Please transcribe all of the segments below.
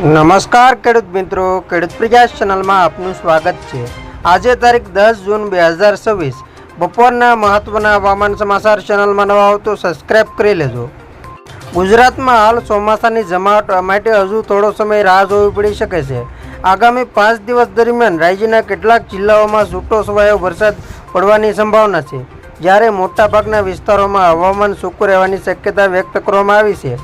નમસ્કાર ખેડૂત મિત્રો, ખેડૂત પ્રયાસ ચેનલમાં આપનું સ્વાગત છે। આજે તારીખ 10 જૂન 2026 બપોરના મહત્વના હવામાન સમાચાર ચેનલમાં નવા હો તો સબસ્ક્રાઇબ કરી લેજો। ગુજરાતમાં હાલ ચોમાસાની જમાવટ માટે હજુ થોડો સમય રાહ જોવી પડી શકે છે। આગામી 5 દિવસ દરમિયાન રાજ્યના કેટલાક જિલ્લાઓમાં છૂટો છવાયો વરસાદ પડવાની સંભાવના છે, જ્યારે મોટાભાગના વિસ્તારોમાં હવામાન સૂકું રહેવાની શક્યતા વ્યક્ત કરવામાં આવી છે।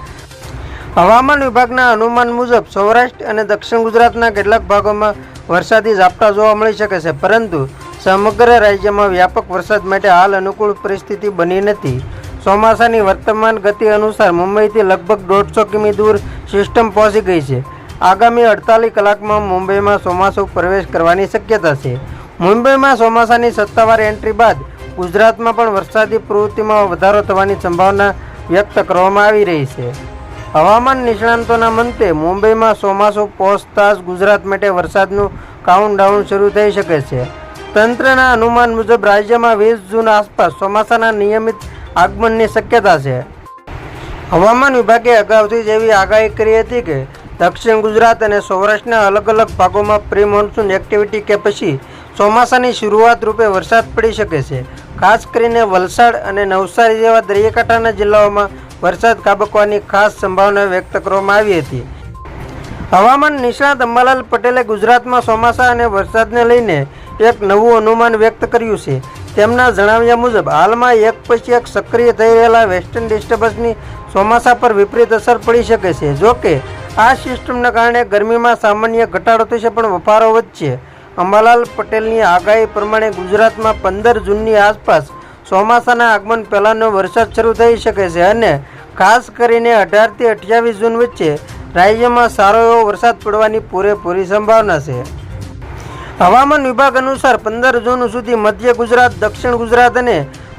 હવામાન વિભાગના અનુમાન મુજબ સૌરાષ્ટ્ર અને દક્ષિણ ગુજરાતના કેટલાક ભાગોમાં વરસાદી ઝાપટા જોવા મળી શકે છે, પરંતુ સમગ્ર રાજ્યમાં વ્યાપક વરસાદ માટે હાલ અનુકૂળ પરિસ્થિતિ બની નથી। ચોમાસાની વર્તમાન ગતિ અનુસાર મુંબઈથી લગભગ 150 કિમી દૂર સિસ્ટમ પહોંચી ગઈ છે। આગામી 48 કલાકમાં મુંબઈમાં ચોમાસું પ્રવેશ કરવાની શક્યતા છે। મુંબઈમાં ચોમાસાની સત્તાવાર એન્ટ્રી બાદ ગુજરાતમાં પણ વરસાદી પ્રવૃત્તિમાં વધારો થવાની સંભાવના વ્યક્ત કરવામાં આવી રહી છે। હવામાન નિષ્ણાંતોના મતે મુંબઈમાં ચોમાસું પહોંચતા જ ગુજરાત માટે વરસાદનું કાઉન્ટડાઉન શરૂ થઈ શકે છે। તંત્રના અનુમાન મુજબ રાજ્યમાં 20 જૂન આસપાસ ચોમાસાના નિયમિત આગમનની શક્યતા છે। હવામાન વિભાગે અગાઉથી જ એવી આગાહી કરી હતી કે દક્ષિણ ગુજરાત અને સૌરાષ્ટ્રના અલગ અલગ ભાગોમાં પ્રી મોન્સૂન એક્ટિવિટી કે પછી ચોમાસાની શરૂઆત રૂપે વરસાદ પડી શકે છે। ખાસ કરીને વલસાડ અને નવસારી જેવા દરિયાકાંઠાના જિલ્લાઓમાં વરસાદ ખાબકવાની ખાસ સંભાવના વ્યક્ત કરવામાં આવી હતી। હવામાન નિષ્ણાત અંબાલાલ પટેલે ગુજરાતમાં ચોમાસા અને વરસાદને લઈને એક નવું અનુમાન વ્યક્ત કર્યું છે। તેમના જણાવ્યા મુજબ હાલમાં એક પછી એક સક્રિય થઈ રહેલા વેસ્ટર્ન ડિસ્ટર્બન્સની ચોમાસા પર વિપરીત અસર પડી શકે છે। જોકે આ સિસ્ટમના કારણે ગરમીમાં સામાન્ય ઘટાડો થશે, પણ બફારો વધશે। અંબાલાલ પટેલની આગાહી પ્રમાણે ગુજરાતમાં 15 જૂનની આસપાસ ચોમાસાના આગમન પહેલાંનો વરસાદ શરૂ થઈ શકે છે અને ખાસ કરીને 18 થી 28 જૂન વચ્ચે રાજ્યમાં સારો એવો વરસાદ પડવાની પૂરેપૂરી સંભાવના છે। હવામાન વિભાગ અનુસાર 15 જૂન સુધી મધ્ય ગુજરાત, દક્ષિણ ગુજરાત અને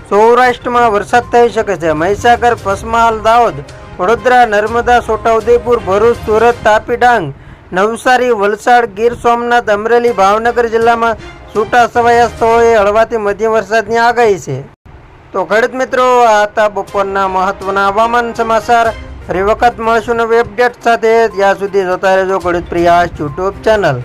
સૌરાષ્ટ્રમાં વરસાદ થઈ શકે છે। મહીસાગર, પંચમહાલ, દાહોદ, વડોદરા, નર્મદા, છોટાઉદેપુર, ભરૂચ, સુરત, તાપી, ડાંગ, નવસારી, વલસાડ, ગીર સોમનાથ, અમરેલી, ભાવનગર જિલ્લામાં છૂટાછવાયા સ્થળોએ હળવાથી મધ્યમ વરસાદની આગાહી છે। તો ખેડૂત મિત્રો, આ હતા બપોરના મહત્વના હવામાન સમાચાર। ફરી વખત મળશું નવી અપડેટ સાથે। ત્યાં સુધી જોતા રહેજો ખેડૂત પ્રયાસ યુટ્યુબ ચેનલ।